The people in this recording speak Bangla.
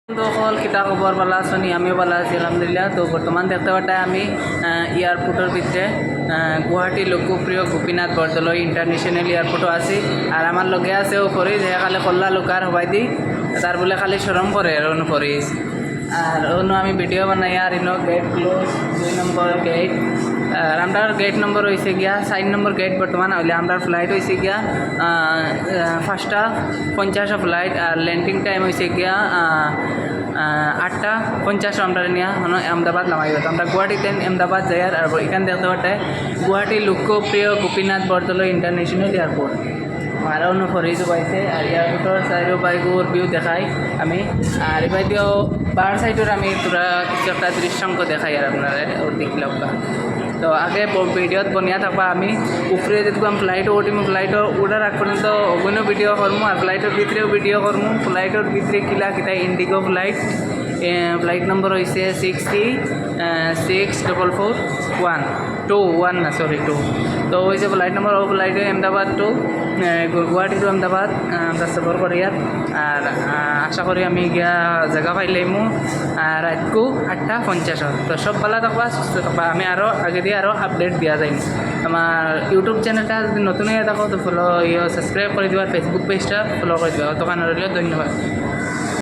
তো সকল কিতা খবর ভালো আছি, আমিও ভালো আছি আলহামদুলিল্লাহ। তো বর্তমান দেখতে পাটাই আমি এয়ারপোর্টের ভিতরে গুয়াহাটি লোকপ্রিয় গোপীনাথ বরদলৈ ইন্টারন্যাশনাল এয়ারপোর্টও আছি। আর আমার লগে আছে ও ফরিজ, যে খালি কল্লা লোকার হবাই দি তার বলে খালি সরম করে আর অনু ফরিজ। আর অনু আমি ভিডিও বানাই আর ইনো গেট ক্লোজ 2 নম্বর গেট। আর আমরা গেট নম্বর হয়েছে গিয়া 4 নম্বর গেট বর্তমান হইলে আমরা ফ্লাইট হয়েছে গিয়া 5:50 ফ্লাইট। আর ল্যান্ডিং টাইম হয়েছে গিয়া 8:50 আমরা নিয়ে আহমেদাবাদ নামাই। তো আমরা গুয়াহাটিতে আহমেদাবাদ যাই। আর এখানে দেখতে পাঠাই গুয়াহাটি লোকপ্রিয় গোপীনাথ বরদলৈ ইন্টারন্যাশনাল এয়ারপোর্ট। আর অন্য ফরিজ পাইছে। আর এয়ারপোর্টের চাইরো বাইকুর ভিউ দেখাই আমি। আর এবার দিয়েও বার সাইডের আমি তোরা কিছু একটা দৃশ্যাঙ্ক দেখাই আর আপনারা ওর দেখলাম। তো আগে ভিডিওত বনিয়া থাকবা আমি উপরে যেটুকু ফ্লাইটও উঠিম, ফ্লাইটও উঠার আগ পর্যন্ত অভিনয় ভিডিও করবো। আর ফ্লাইটের ভিতরেও ভিডিও করবো। ফ্লাইটের ভিতরে কিলা কিতা ইন্ডিগো ফ্লাইট, ফ্লাইট নম্বর হয়েছে 63441 না সরি 2। তো হয়েছে ফ্লাইট নম্বর ও ফ্লাইটে আহমেদাবাদ টু গুয়াহাটি টু আহমেদাবাদ আমরা সফর করি। আর আশা করি আমি গিয়া জায়গা পাইলাইমু রাতকু 8:50। তো সব ভালো থাকবা, সুস্থ থাকবা। আমি আরও আগে দিয়ে আরও আপডেট দেওয়া যায়। আমার ইউটিউব চ্যানেলটা যদি নতুন হয়ে থাকো তো ফলো সাবস্ক্রাইব করে দিবা, ফেসবুক পেজটা ফলো করে দিবা। তখন রইল ধন্যবাদ।